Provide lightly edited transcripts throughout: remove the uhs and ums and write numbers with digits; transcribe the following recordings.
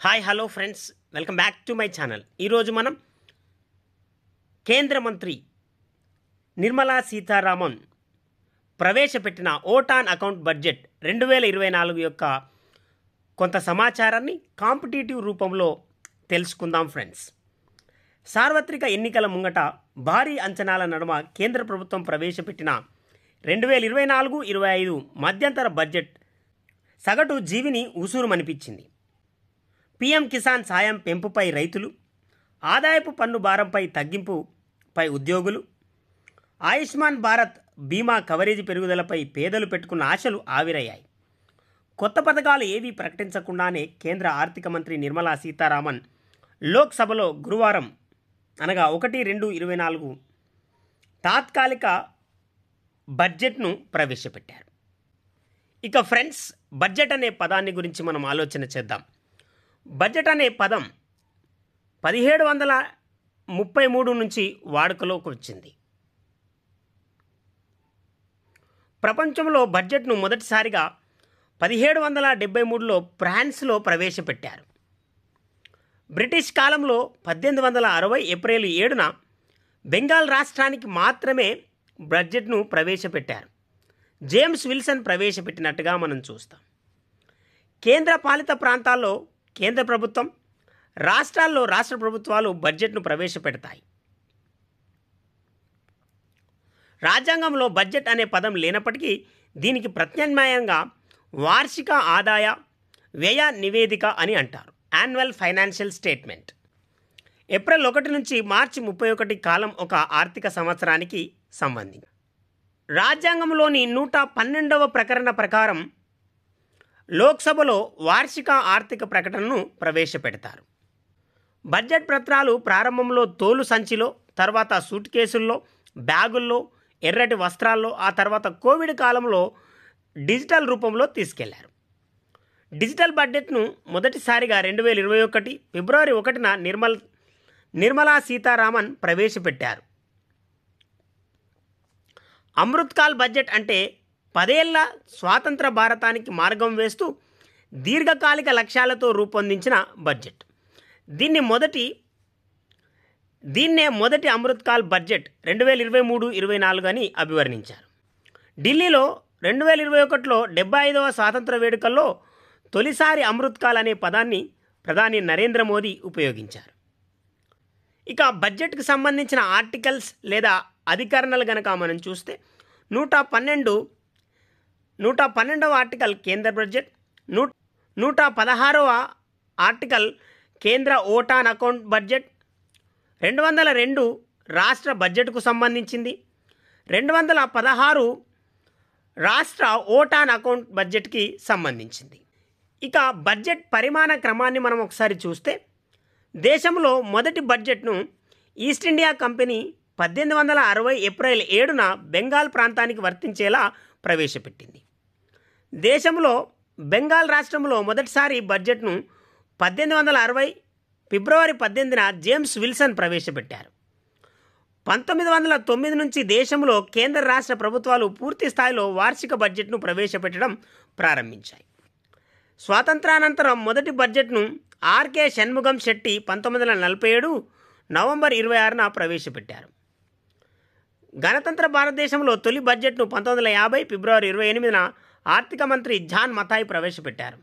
Hi hello friends, welcome back to my channel. ఈరోజు మనం కేంద్ర మంత్రి నిర్మలా సీతారామన్ ప్రవేశపెట్టిన ఓట్ ఆన్ అకౌంట్ బడ్జెట్ 2024 యొక్క కొంత సమాచారాన్ని కాంపిటేటివ్ రూపంలో తెలుసుకుందాం ఫ్రెండ్స్. సార్వత్రిక ఎన్నికల ముంగట భారీ అంచనాల నడుమ కేంద్ర ప్రభుత్వం ప్రవేశపెట్టిన 2024-25 మధ్యంతర బడ్జెట్ సగటు జీవిని ఉసూరుమనిపించింది. పీఎం కిసాన్ సాయం పెంపుపై రైతులు, ఆదాయపు పన్ను భారంపై తగ్గింపుపై ఉద్యోగులు, ఆయుష్మాన్ భారత్ బీమా కవరేజీ పెరుగుదలపై పేదలు పెట్టుకున్న ఆశలు ఆవిరయ్యాయి. కొత్త పథకాలు ఏవీ ప్రకటించకుండానే కేంద్ర ఆర్థిక మంత్రి నిర్మలా సీతారామన్ లోక్సభలో గురువారం అనగా 1/2/24 తాత్కాలిక బడ్జెట్ను ప్రవేశపెట్టారు. ఇక ఫ్రెండ్స్, బడ్జెట్ అనే పదాన్ని గురించి మనం ఆలోచన చేద్దాం. బడ్జెట్ అనే పదం 1733 నుంచి వాడుకలోకి వచ్చింది. ప్రపంచంలో బడ్జెట్ను మొదటిసారిగా 1773లో ఫ్రాన్స్లో ప్రవేశపెట్టారు. బ్రిటిష్ కాలంలో 1860 ఏప్రిల్ 7న బెంగాల్ రాష్ట్రానికి మాత్రమే బడ్జెట్ను ప్రవేశపెట్టారు. జేమ్స్ విల్సన్ ప్రవేశపెట్టినట్టుగా మనం చూస్తాం. కేంద్ర పాలిత ప్రాంతాల్లో కేంద్ర ప్రభుత్వం, రాష్ట్రాల్లో రాష్ట్ర ప్రభుత్వాలు బడ్జెట్ను ప్రవేశపెడతాయి. రాజ్యాంగంలో బడ్జెట్ అనే పదం లేనప్పటికీ దీనికి ప్రత్యామ్నాయంగా వార్షిక ఆదాయ వ్యయ నివేదిక అని అంటారు. Annual financial statement. ఏప్రిల్ 1 నుంచి మార్చి 31 కాలం ఒక ఆర్థిక సంవత్సరానికి సంబంధించి. రాజ్యాంగంలోని 112వ ప్రకరణ ప్రకారం లోక్సభలో వార్షిక ఆర్థిక ప్రకటనను ప్రవేశపెడతారు. బడ్జెట్ పత్రాలు ప్రారంభంలో తోలు సంచిలో, తర్వాత సూట్ కేసుల్లో, బ్యాగుల్లో, ఎర్రటి వస్త్రాల్లో, ఆ తర్వాత కోవిడ్ కాలంలో డిజిటల్ రూపంలో తీసుకెళ్లారు. డిజిటల్ బడ్జెట్ను మొదటిసారిగా 2021 ఫిబ్రవరి 1న నిర్మలా సీతారామన్ ప్రవేశపెట్టారు. అమృత్కాల్ బడ్జెట్ అంటే 10 ఏళ్ల స్వాతంత్ర భారతానికి మార్గం వేస్తూ దీర్ఘకాలిక లక్ష్యాలతో రూపొందించిన బడ్జెట్. దీన్నే మొదటి అమృత్కాల్ బడ్జెట్ 2023-24 అని అభివర్ణించారు. ఢిల్లీలో 2021లో 75వ స్వాతంత్ర వేడుకల్లో తొలిసారి అమృత్కాల్ అనే పదాన్ని ప్రధాని నరేంద్ర మోదీ ఉపయోగించారు. ఇక బడ్జెట్కు సంబంధించిన ఆర్టికల్స్ లేదా అధికరణలు గనక మనం చూస్తే 112వ ఆర్టికల్ కేంద్ర బడ్జెట్, 116వ ఆర్టికల్ కేంద్ర ఓట్ ఆన్ అకౌంట్ బడ్జెట్, 202 రాష్ట్ర బడ్జెట్కు సంబంధించింది, 216 రాష్ట్ర ఓట్ ఆన్ అకౌంట్ బడ్జెట్కి సంబంధించింది. ఇక బడ్జెట్ పరిమాణ క్రమాన్ని మనం ఒకసారి చూస్తే దేశంలో మొదటి బడ్జెట్ను ఈస్ట్ ఇండియా కంపెనీ 1860 ఏప్రిల్ 7న బెంగాల్ ప్రాంతానికి వర్తించేలా ప్రవేశపెట్టింది. దేశంలో బెంగాల్ రాష్ట్రంలో మొదటిసారి బడ్జెట్ను 1860 ఫిబ్రవరి 18న జేమ్స్ విల్సన్ ప్రవేశపెట్టారు. 1909 నుంచి దేశంలో కేంద్ర రాష్ట్ర ప్రభుత్వాలు పూర్తి స్థాయిలో వార్షిక బడ్జెట్ను ప్రవేశపెట్టడం ప్రారంభించాయి. స్వాతంత్రానంతరం మొదటి బడ్జెట్ను ఆర్కే షణ్ముగం శెట్టి 1947 నవంబర్ 26న ప్రవేశపెట్టారు. గణతంత్ర భారతదేశంలో తొలి బడ్జెట్ను 1950 ఫిబ్రవరి 28న ఆర్థిక మంత్రి జాన్ మథాయ్ ప్రవేశపెట్టారు.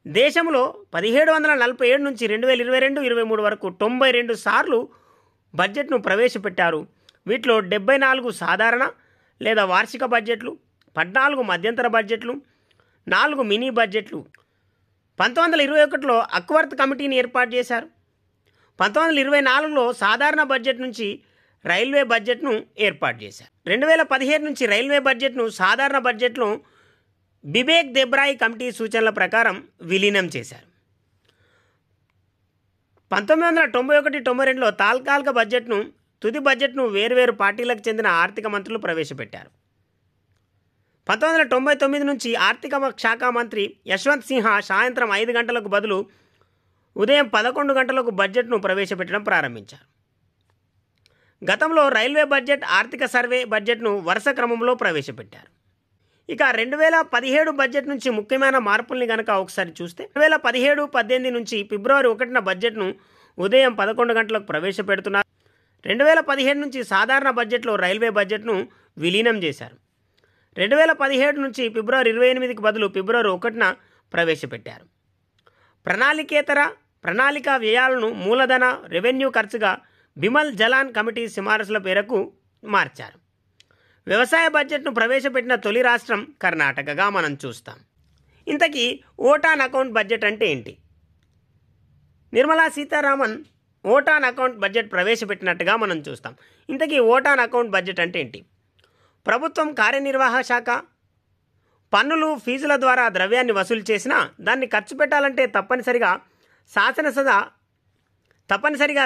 దేశంలో 1747 నుంచి 2022-23 వరకు 92 సార్లు బడ్జెట్ను ప్రవేశపెట్టారు. వీటిలో 74 సాధారణ లేదా వార్షిక బడ్జెట్లు, 14 మధ్యంతర బడ్జెట్లు, 4 మినీ బడ్జెట్లు. 1921లో అక్వర్త్ కమిటీని ఏర్పాటు చేశారు. 1924లో సాధారణ బడ్జెట్ నుంచి రైల్వే బడ్జెట్ను ఏర్పాటు చేశారు. 2017 నుంచి రైల్వే బడ్జెట్ను సాధారణ బడ్జెట్ను బిబేక్ దెబ్రాయ్ కమిటీ సూచనల ప్రకారం విలీనం చేశారు. 1991-92లో తాత్కాలిక బడ్జెట్ను, తుది బడ్జెట్ను వేర్వేరు పార్టీలకు చెందిన ఆర్థిక మంత్రులు ప్రవేశపెట్టారు. 1999 నుంచి ఆర్థిక శాఖ మంత్రి యశ్వంత్ సిన్హా సాయంత్రం 5 గంటలకు బదులు ఉదయం 11 గంటలకు బడ్జెట్ను ప్రవేశపెట్టడం ప్రారంభించారు. గతంలో రైల్వే బడ్జెట్, ఆర్థిక సర్వే బడ్జెట్ను వరుస క్రమంలో ప్రవేశపెట్టారు. ఇక 2017 బడ్జెట్ నుంచి ముఖ్యమైన మార్పుల్ని కనుక ఒకసారి చూస్తే 2017-18 నుంచి ఫిబ్రవరి 1న బడ్జెట్ను ఉదయం 11 గంటలకు ప్రవేశపెడుతున్నారు. 2017 నుంచి సాధారణ బడ్జెట్లో రైల్వే బడ్జెట్ను విలీనం చేశారు. 2017 నుంచి ఫిబ్రవరి 28కి బదులు ఫిబ్రవరి 1న ప్రవేశపెట్టారు. ప్రణాళికా వ్యయాలను మూలధన రెవెన్యూ ఖర్చుగా బిమల్ జలాన్ కమిటీ సిఫారసుల మేరకు మార్చారు. వ్యవసాయ బడ్జెట్ను ప్రవేశపెట్టిన తొలి రాష్ట్రం కర్ణాటకగా మనం చూస్తాం. ఇంతకీ ఓట్ ఆన్ అకౌంట్ బడ్జెట్ అంటే ఏంటి? Nirmala Sitharaman vote on account budget ప్రవేశపెట్టినట్టుగా మనం చూస్తాం. ఇంతకీ ఓట్ ఆన్ అకౌంట్ బడ్జెట్ అంటే ఏంటి? ప్రభుత్వం కార్యనిర్వాహక శాఖ పన్నులు ఫీజుల ద్వారా ద్రవ్యాన్ని వసూలు చేసినా దాన్ని ఖర్చు పెట్టాలంటే తప్పనిసరిగా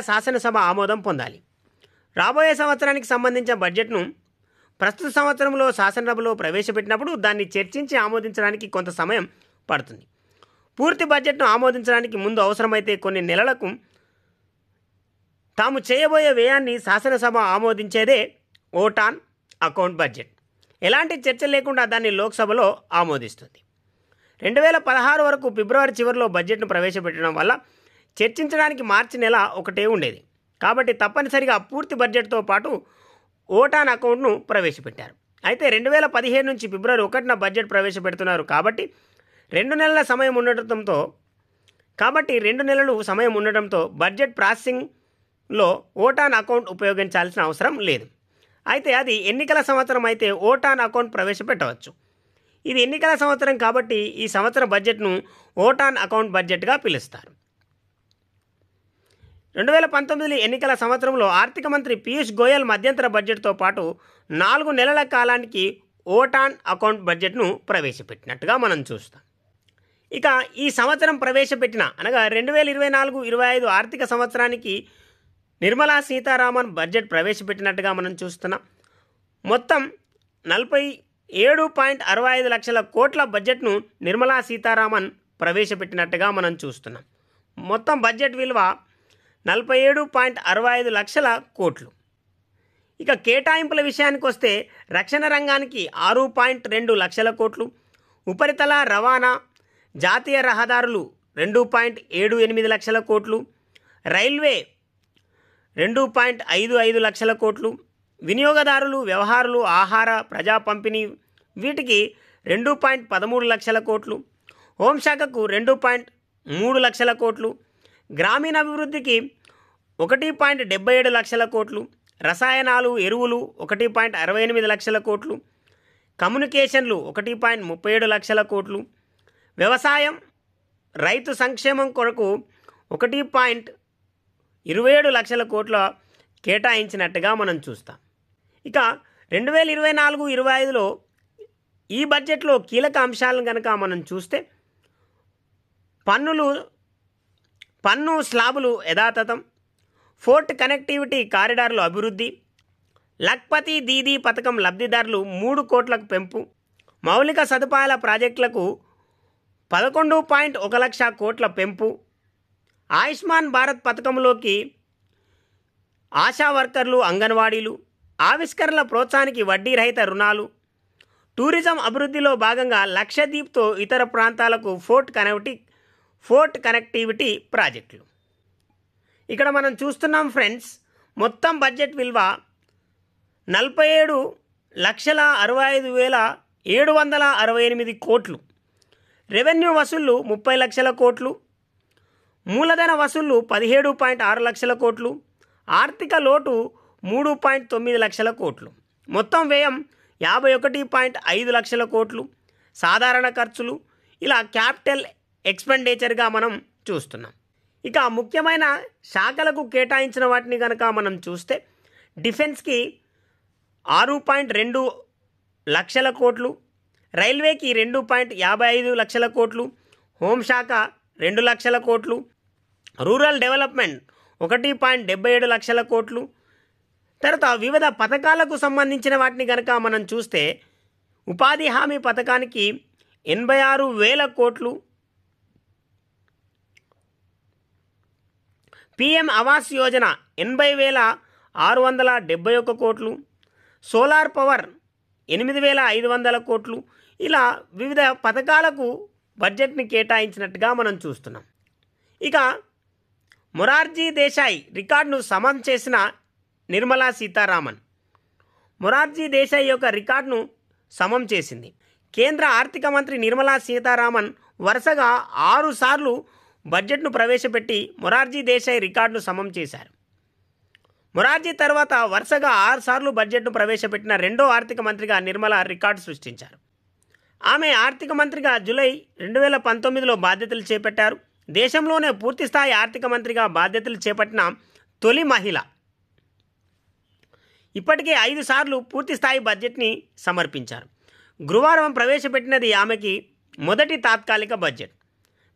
శాసనసభ ఆమోదం పొందాలి. రాబోయే సంవత్సరానికి సంబంధించిన బడ్జెట్ను ప్రస్తుత సంవత్సరంలో శాసనసభలో ప్రవేశపెట్టినప్పుడు దాన్ని చర్చించి ఆమోదించడానికి కొంత సమయం పడుతుంది. పూర్తి బడ్జెట్ను ఆమోదించడానికి ముందు అవసరమైతే కొన్ని నెలలకు తాము చేయబోయే వ్యయాన్ని శాసనసభ ఆమోదించేదే ఓట్ ఆన్ అకౌంట్ బడ్జెట్. ఎలాంటి చర్చ లేకుండా దాన్ని లోక్సభలో ఆమోదిస్తుంది. 2016 వరకు ఫిబ్రవరి చివరిలో బడ్జెట్ను ప్రవేశపెట్టడం వల్ల చర్చించడానికి మార్చి నెల ఒకటే ఉండేది. కాబట్టి తప్పనిసరిగా పూర్తి బడ్జెట్తో పాటు ఓట్ ఆన్ అకౌంట్ను ప్రవేశపెట్టారు. అయితే 2017 నుంచి ఫిబ్రవరి 1న బడ్జెట్ ప్రవేశపెడుతున్నారు. కాబట్టి 2 నెలల సమయం ఉండటంతో బడ్జెట్ ప్రాసెసింగ్లో ఓట్ ఆన్ అకౌంట్ ఉపయోగించాల్సిన అవసరం లేదు. అయితే అది ఎన్నికల సంవత్సరం అయితే ఓట్ ఆన్ అకౌంట్ ప్రవేశపెట్టవచ్చు. ఇది ఎన్నికల సంవత్సరం కాబట్టి ఈ సంవత్సరం బడ్జెట్ను ఓట్ ఆన్ అకౌంట్ బడ్జెట్గా పిలుస్తారు. 2019 ఎన్నికల సంవత్సరంలో ఆర్థిక మంత్రి పీయూష్ గోయల్ మధ్యంతర బడ్జెట్తో పాటు 4 నెలల కాలానికి ఓట్ ఆన్ అకౌంట్ బడ్జెట్ను ప్రవేశపెట్టినట్టుగా మనం చూస్తాం. ఇక ఈ సంవత్సరం ప్రవేశపెట్టిన అనగా 2024-25 ఆర్థిక సంవత్సరానికి నిర్మలా సీతారామన్ బడ్జెట్ ప్రవేశపెట్టినట్టుగా మనం చూస్తున్నాం. మొత్తం 47.65 లక్షల కోట్ల బడ్జెట్ను నిర్మలా సీతారామన్ ప్రవేశపెట్టినట్టుగా మనం చూస్తున్నాం. మొత్తం బడ్జెట్ విలువ 47.65 లక్షల కోట్లు. ఇక కేటాయింపుల విషయానికి వస్తే రక్షణ రంగానికి 6.2 లక్షల కోట్లు, ఉపరితల రవాణా జాతీయ రహదారులు 2.78 లక్షల కోట్లు, రైల్వే 2.55 లక్షల కోట్లు, వినియోగదారులు వ్యవహారాలు ఆహార ప్రజా పంపిణీ వీటికి 2.13 లక్షల కోట్లు, హోంశాఖకు 2.3 లక్షల కోట్లు, గ్రామీణాభివృద్ధికి 1.77 లక్షల కోట్లు, రసాయనాలు ఎరువులు 1.68 లక్షల కోట్లు, కమ్యూనికేషన్లు 1.37 లక్షల కోట్లు, వ్యవసాయం రైతు సంక్షేమం కొరకు 1.27 లక్షల కోట్ల కేటాయించినట్టుగా మనం చూస్తాం. ఇక 2024-25లో ఈ బడ్జెట్లో కీలక అంశాలను కనుక మనం చూస్తే పన్ను స్లాబులు యథాతథం, ఫోర్ట్ కనెక్టివిటీ కారిడార్లు అభివృద్ధి, లఖ్పతి దీదీ పథకం లబ్ధిదారులు 3 కోట్లకు పెంపు, మౌలిక సదుపాయాల ప్రాజెక్టులకు 11.1 లక్ష కోట్ల పెంపు, ఆయుష్మాన్ భారత్ పథకంలోకి ఆశా వర్కర్లు అంగన్వాడీలు, ఆవిష్కరణల ప్రోత్సాహానికి వడ్డీ రహిత రుణాలు, టూరిజం అభివృద్ధిలో భాగంగా లక్షద్వీప్తో ఇతర ప్రాంతాలకు ఫోర్ట్ కనెక్టివిటీ ప్రాజెక్టులు. ఇక్కడ మనం చూస్తున్నాం ఫ్రెండ్స్, మొత్తం బడ్జెట్ విలువ 47,65,768 కోట్లు, రెవెన్యూ వసూళ్లు 30 లక్షల కోట్లు, మూలధన వసూళ్లు 17.6 లక్షల కోట్లు, ఆర్థిక లోటు 3.9 లక్షల కోట్లు, మొత్తం వ్యయం 51.5 లక్షల కోట్లు, సాధారణ ఖర్చులు ఇలా క్యాపిటల్ ఎక్స్పెండిచర్గా మనం చూస్తున్నాం. ఇక ముఖ్యమైన శాఖలకు కేటాయించిన వాటిని కనుక మనం చూస్తే డిఫెన్స్కి 6.2 లక్షల కోట్లు, రైల్వేకి 2.55 లక్షల కోట్లు, హోంశాఖ 2 లక్షల కోట్లు, రూరల్ డెవలప్మెంట్ 1.77 లక్షల కోట్లు. తర్వాత వివిధ పథకాలకు సంబంధించిన వాటిని కనుక మనం చూస్తే ఉపాధి హామీ పథకానికి 86,000 కోట్లు, PM ఆవాస్ యోజన 80,671 కోట్లు, సోలార్ పవర్ 8,500 కోట్లు, ఇలా వివిధ పథకాలకు బడ్జెట్ని కేటాయించినట్టుగా మనం చూస్తున్నాం. ఇక మొరార్జీ దేశాయ్ రికార్డును సమం చేసిన నిర్మలా సీతారామన్. మొరార్జీ దేశాయ్ యొక్క రికార్డును సమం చేసింది. కేంద్ర ఆర్థిక మంత్రి నిర్మలా సీతారామన్ వరుసగా 6 సార్లు బడ్జెట్ను ప్రవేశపెట్టి మొరార్జీ దేశాయ్ రికార్డును సమం చేశారు. మొరార్జీ తర్వాత వరుసగా 6 సార్లు బడ్జెట్ను ప్రవేశపెట్టిన రెండో ఆర్థిక మంత్రిగా నిర్మలా రికార్డు సృష్టించారు. ఆమె ఆర్థిక మంత్రిగా జూలై 2019లో బాధ్యతలు చేపట్టారు. దేశంలోనే పూర్తిస్థాయి ఆర్థిక మంత్రిగా బాధ్యతలు చేపట్టిన తొలి మహిళ. ఇప్పటికే 5 సార్లు పూర్తిస్థాయి బడ్జెట్ని సమర్పించారు. గురువారం ప్రవేశపెట్టినది ఆమెకి మొదటి తాత్కాలిక బడ్జెట్.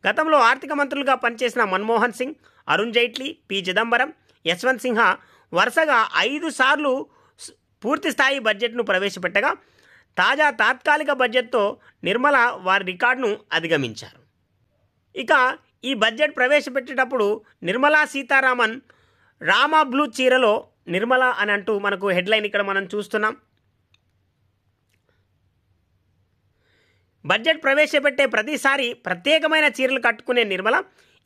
గతంలో ఆర్థిక మంత్రులుగా పనిచేసిన మన్మోహన్ సింగ్, అరుణ్ జైట్లీ, పి చిదంబరం, యశ్వంత్ సిన్హా వరుసగా 5 సార్లు పూర్తిస్థాయి బడ్జెట్ను ప్రవేశపెట్టగా తాజా తాత్కాలిక బడ్జెట్తో నిర్మల వారి రికార్డును అధిగమించారు. ఇక ఈ బడ్జెట్ ప్రవేశపెట్టేటప్పుడు నిర్మలా సీతారామన్ రామా బ్లూ చీరలో నిర్మల అని అంటూ మనకు హెడ్లైన్ ఇక్కడ మనం చూస్తున్నాం. బడ్జెట్ ప్రవేశపెట్టే ప్రతిసారి ప్రత్యేకమైన చీరలు కట్టుకునే నిర్మల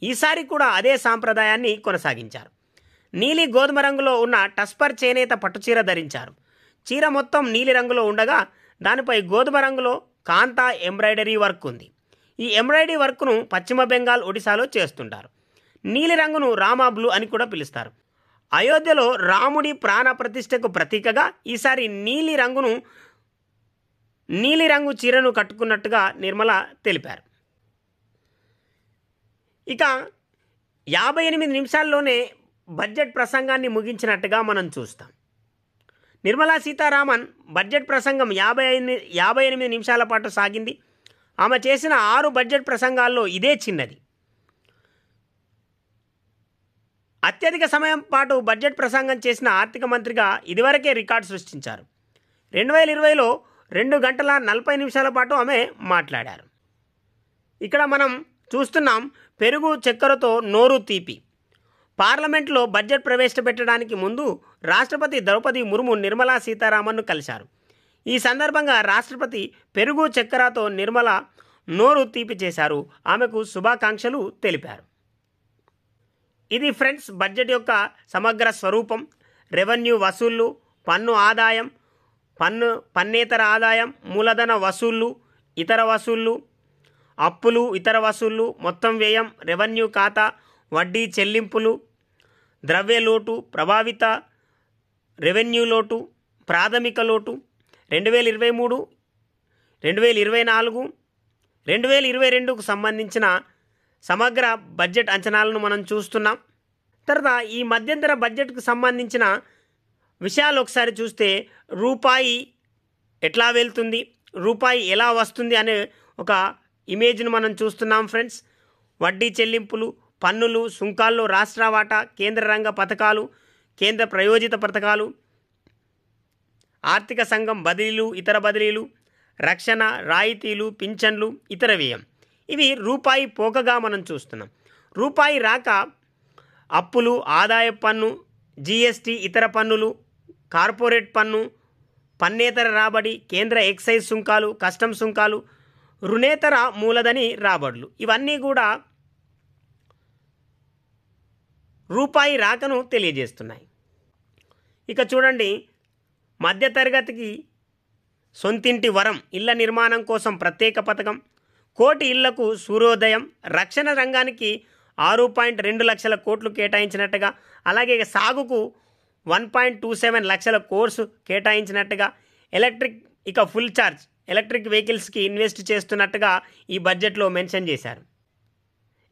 ఈసారి కూడా అదే సాంప్రదాయాన్ని కొనసాగించారు. నీలి గోధుమ రంగులో ఉన్న టస్పర్ చేనేత పట్టుచీర ధరించారు. చీర మొత్తం నీలి రంగులో ఉండగా దానిపై గోధుమ రంగులో కాంతా ఎంబ్రాయిడరీ వర్క్ ఉంది. ఈ ఎంబ్రాయిడరీ వర్క్ను పశ్చిమ బెంగాల్, ఒడిశాలో చేస్తుంటారు. నీలి రంగును రామా బ్లూ అని కూడా పిలుస్తారు. అయోధ్యలో రాముడి ప్రాణ ప్రతిష్టకు ప్రతీకగా ఈసారి నీలి రంగు చీరను కట్టుకున్నట్టుగా నిర్మల తెలిపారు. ఇక 58 నిమిషాల్లోనే బడ్జెట్ ప్రసంగాన్ని ముగించినట్టుగా మనం చూస్తాం. నిర్మలా సీతారామన్ బడ్జెట్ ప్రసంగం 58 నిమిషాల పాటు సాగింది. ఆమె చేసిన 6 బడ్జెట్ ప్రసంగాల్లో ఇదే చిన్నది. అత్యధిక సమయం పాటు బడ్జెట్ ప్రసంగం చేసిన ఆర్థిక మంత్రిగా ఇదివరకే రికార్డు సృష్టించారు. 2020లో 2 గంటల 40 నిమిషాల పాటు ఆమె మాట్లాడారు. ఇక్కడ మనం చూస్తున్నాం పెరుగు చక్కెరతో నోరు తీపి. పార్లమెంట్లో బడ్జెట్ ప్రవేశపెట్టడానికి ముందు రాష్ట్రపతి ద్రౌపది ముర్ము నిర్మలా సీతారామన్ను కలిశారు. ఈ సందర్భంగా రాష్ట్రపతి పెరుగు చక్కెరతో నిర్మల నోరు తీపి చేశారు. ఆమెకు శుభాకాంక్షలు తెలిపారు. ఇది ఫ్రెండ్స్ బడ్జెట్ యొక్క సమగ్ర స్వరూపం. రెవెన్యూ వసూళ్లు, పన్ను ఆదాయం, పన్నేతర ఆదాయం, మూలధన వసూళ్లు, ఇతర వసూళ్లు, అప్పులు, ఇతర వసూళ్లు, మొత్తం వ్యయం, రెవెన్యూ ఖాతా, వడ్డీ చెల్లింపులు, ద్రవ్య లోటు, ప్రభావిత రెవెన్యూ లోటు, ప్రాథమిక లోటు, 2023, 2024, 2022కు సంబంధించిన సమగ్ర బడ్జెట్ అంచనాలను మనం చూస్తున్నాం. తర్వాత ఈ మధ్యంతర బడ్జెట్కు సంబంధించిన విషయాలు ఒకసారి చూస్తే రూపాయి ఎట్లా వెళ్తుంది, రూపాయి ఎలా వస్తుంది అనే ఒక ఇమేజ్ను మనం చూస్తున్నాం ఫ్రెండ్స్. వడ్డీ చెల్లింపులు, పన్నులు, సుంకాల్లో రాష్ట్ర వాటా, కేంద్ర రంగ పథకాలు, కేంద్ర ప్రయోజిత పథకాలు, ఆర్థిక సంఘం బదిలీలు, ఇతర బదిలీలు, రక్షణ, రాయితీలు, పింఛన్లు, ఇతర వ్యయం. ఇవి రూపాయి పోకగా మనం చూస్తున్నాం. రూపాయి రాక అప్పులు, ఆదాయ పన్ను, జీఎస్టీ, ఇతర పన్నులు, కార్పొరేట్ పన్ను, పన్నేతర రాబడి, కేంద్ర ఎక్సైజ్ సుంకాలు, కస్టమ్ సుంకాలు, రుణేతర మూలధని రాబడులు, ఇవన్నీ కూడా రూపాయి రాకను తెలియజేస్తున్నాయి. ఇక చూడండి, మధ్యతరగతికి సొంతింటి వరం, ఇళ్ల నిర్మాణం కోసం ప్రత్యేక పథకం, 1 కోటి ఇళ్లకు సూర్యోదయం, రక్షణ రంగానికి 6.2 లక్షల కోట్లు కేటాయించినట్టుగా, అలాగే సాగుకు 1.27 లక్షల కోర్సు కేటాయించినట్టుగా, ఫుల్ ఛార్జ్ ఎలక్ట్రిక్ వెహికల్స్కి ఇన్వెస్ట్ చేస్తున్నట్టుగా ఈ బడ్జెట్లో మెన్షన్ చేశారు.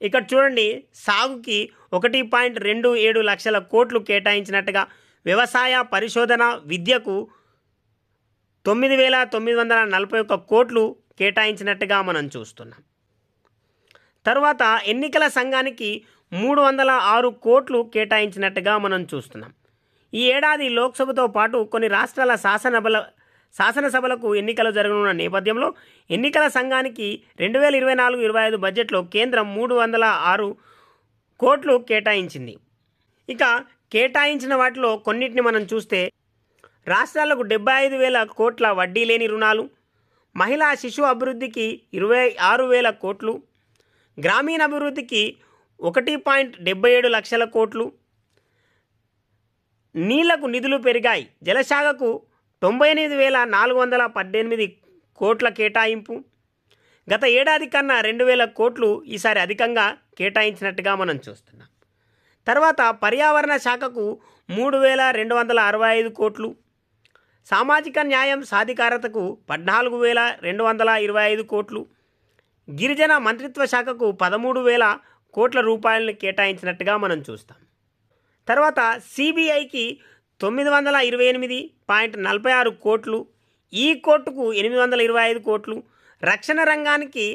ఇక్కడ చూడండి, సాగుకి 1.27 లక్షల కోట్లు కేటాయించినట్టుగా, వ్యవసాయ పరిశోధన విద్యకు 9,941 కోట్లు కేటాయించినట్టుగా మనం చూస్తున్నాం. తర్వాత ఎన్నికల సంఘానికి 306 కోట్లు కేటాయించినట్టుగా మనం చూస్తున్నాం. ఈ ఏడాది లోక్సభతో పాటు కొన్ని రాష్ట్రాల శాసనసభలకు ఎన్నికలు జరగనున్న నేపథ్యంలో ఎన్నికల సంఘానికి 2024-25 బడ్జెట్లో కేంద్రం 306 కోట్లు కేటాయించింది. ఇక కేటాయించిన వాటిలో కొన్నిటిని మనం చూస్తే రాష్ట్రాలకు 75,000 కోట్ల వడ్డీ లేని రుణాలు, మహిళా శిశు అభివృద్ధికి 26,000 కోట్లు, గ్రామీణాభివృద్ధికి 1.77 లక్షల కోట్లు, నీళ్లకు నిధులు పెరిగాయి. జలశాఖకు 98,418 కోట్ల కేటాయింపు. గత ఏడాది కన్నా 2,000 కోట్లు ఈసారి అధికంగా కేటాయించినట్టుగా మనం చూస్తున్నాం. తర్వాత పర్యావరణ శాఖకు 3,265 కోట్లు, సామాజిక న్యాయం సాధికారతకు 14,225 కోట్లు, గిరిజన మంత్రిత్వ శాఖకు 13,000 కోట్ల రూపాయలను కేటాయించినట్టుగా మనం చూస్తాం. తర్వాత సిబిఐకి 928.46 కోట్లు, ఈ కోర్టుకు 825 కోట్లు, రక్షణ రంగానికి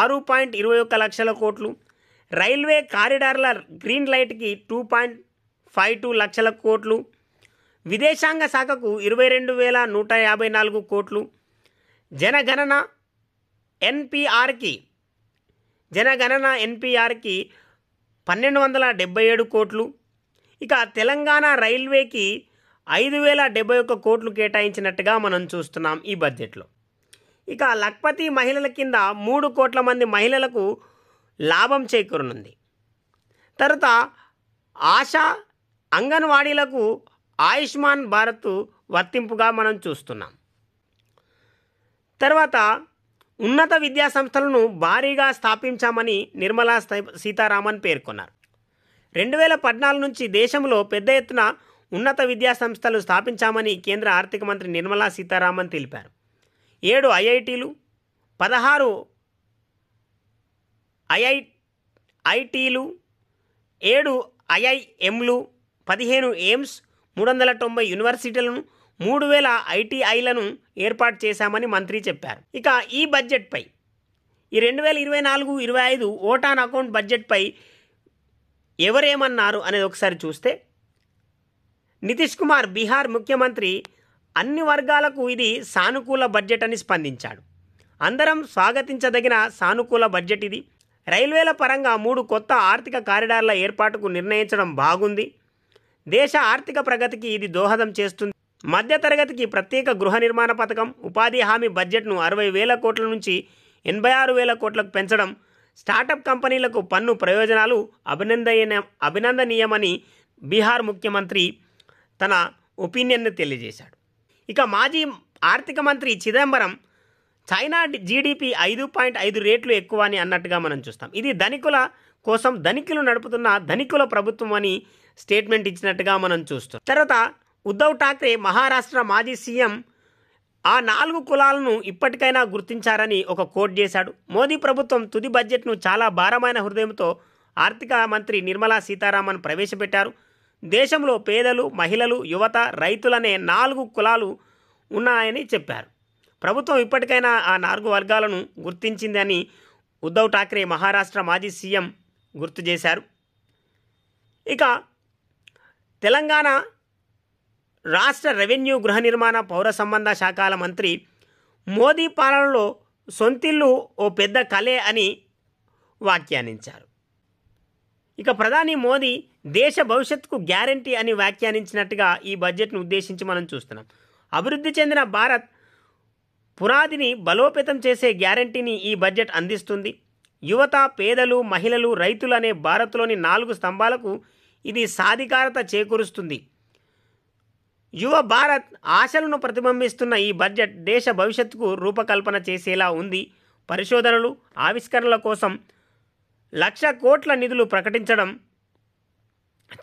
6.21 లక్షల కోట్లు, రైల్వే కారిడార్ల గ్రీన్ లైట్కి 2.52 లక్షల కోట్లు, విదేశాంగ శాఖకు 22,154 కోట్లు, జనగణన ఎన్పిఆర్కి 1,277 కోట్లు. ఇక తెలంగాణ రైల్వేకి 5,071 కోట్లు కేటాయించినట్టుగా మనం చూస్తున్నాం ఈ బడ్జెట్లో. ఇక లక్పతి మహిళల కింద 3 కోట్ల మంది మహిళలకు లాభం చేకూరనుంది. తర్వాత ఆశా అంగన్వాడీలకు ఆయుష్మాన్ భారత్ వర్తింపుగా మనం చూస్తున్నాం. తర్వాత ఉన్నత విద్యా సంస్థలను భారీగా స్థాపించామని నిర్మలా సీతారామన్ పేర్కొన్నారు. 2014 నుంచి దేశంలో పెద్ద ఎత్తున ఉన్నత విద్యా సంస్థలు స్థాపించామని కేంద్ర ఆర్థిక మంత్రి నిర్మలా సీతారామన్ తెలిపారు. 7 ఐఐటీలు, 16 ఐఐటీలు, 7 ఐఐఎంలు, 15 ఎయిమ్స్, 390 యూనివర్సిటీలను, 3,000 ఐటీఐలను ఏర్పాటు చేశామని మంత్రి చెప్పారు. ఇక ఈ బడ్జెట్పై ఈ 2024-25 ఓట్ ఆన్ అకౌంట్ బడ్జెట్పై ఎవరేమన్నారు అనేది ఒకసారి చూస్తే, నితీష్ కుమార్ బీహార్ ముఖ్యమంత్రి అన్ని వర్గాలకు ఇది సానుకూల బడ్జెట్ అని స్పందించాడు. అందరం స్వాగతించదగిన సానుకూల బడ్జెట్ ఇది. రైల్వేల పరంగా 3 కొత్త ఆర్థిక కారిడార్ల ఏర్పాటుకు నిర్ణయించడం బాగుంది. దేశ ఆర్థిక ప్రగతికి ఇది దోహదం చేస్తుంది. మధ్యతరగతికి ప్రత్యేక గృహ నిర్మాణ పథకం, ఉపాధి హామీ బడ్జెట్ను 60,000 కోట్ల నుంచి 86,000 కోట్లకు పెంచడం, స్టార్టప్ కంపెనీలకు పన్ను ప్రయోజనాలు అభినందనీయమని బీహార్ ముఖ్యమంత్రి తన ఒపీనియన్ను తెలియజేశాడు. ఇక మాజీ ఆర్థిక మంత్రి చిదంబరం చైనా జీడిపి 5.5 రెట్లు ఎక్కువ అని అన్నట్టుగా మనం చూస్తాం. ఇది ధనికుల కోసం ధనికులు నడుపుతున్న ధనికుల ప్రభుత్వం అని స్టేట్మెంట్ ఇచ్చినట్టుగా మనం చూస్తాం. తర్వాత ఉద్ధవ్ ఠాక్రే మహారాష్ట్ర మాజీ సీఎం ఆ 4 కులాలను ఇప్పటికైనా గుర్తించారని ఒక కోట్ చేశాడు. మోదీ ప్రభుత్వం తుది బడ్జెట్ను చాలా భారమైన హృదయంతో ఆర్థిక మంత్రి నిర్మలా సీతారామన్ ప్రవేశపెట్టారు. దేశంలో పేదలు, మహిళలు, యువత, రైతులనే 4 కులాలు ఉన్నాయని చెప్పారు. ప్రభుత్వం ఇప్పటికైనా ఆ 4 వర్గాలను గుర్తించిందని ఉద్ధవ్ ఠాక్రే మహారాష్ట్ర మాజీ సీఎం గుర్తు చేశారు. ఇక తెలంగాణ రాష్ట్ర రెవెన్యూ, గృహ నిర్మాణ, పౌర సంబంధ శాఖల మంత్రి మోదీ పాలనలో సొంతిల్లు ఓ పెద్ద కలే అని వ్యాఖ్యానించారు. ఇక ప్రధాని మోదీ దేశ భవిష్యత్తుకు గ్యారంటీ అని వ్యాఖ్యానించినట్టుగా ఈ బడ్జెట్ను ఉద్దేశించి మనం చూస్తున్నాం. అభివృద్ధి చెందిన భారత్ పునాదిని బలోపేతం చేసే గ్యారంటీని ఈ బడ్జెట్ అందిస్తుంది. యువత, పేదలు, మహిళలు, రైతులు అనే భారత్లోని 4 స్తంభాలకు ఇది సాధికారత చేకూరుస్తుంది. యువ భారత్ ఆశలను ప్రతిబింబిస్తున్న ఈ బడ్జెట్ దేశ భవిష్యత్తుకు రూపకల్పన చేసేలా ఉంది. పరిశోధనలు, ఆవిష్కరణల కోసం 1,00,000 కోట్ల నిధులు ప్రకటించడం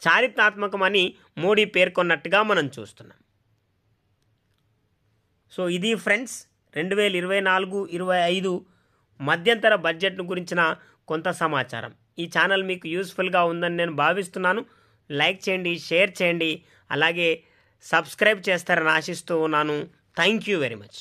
చారిత్రాత్మకమని మోడీ పేర్కొన్నట్టుగా మనం చూస్తున్నాం. సో ఇది ఫ్రెండ్స్ 2024-25 మధ్యంతర బడ్జెట్ను గురించిన కొంత సమాచారం. ఈ ఛానల్ మీకు యూస్ఫుల్గా ఉందని నేను భావిస్తున్నాను. లైక్ చేయండి, షేర్ చేయండి, అలాగే సబ్స్క్రైబ్ చేస్తారని ఆశిస్తూ ఉన్నాను. Thank you very much.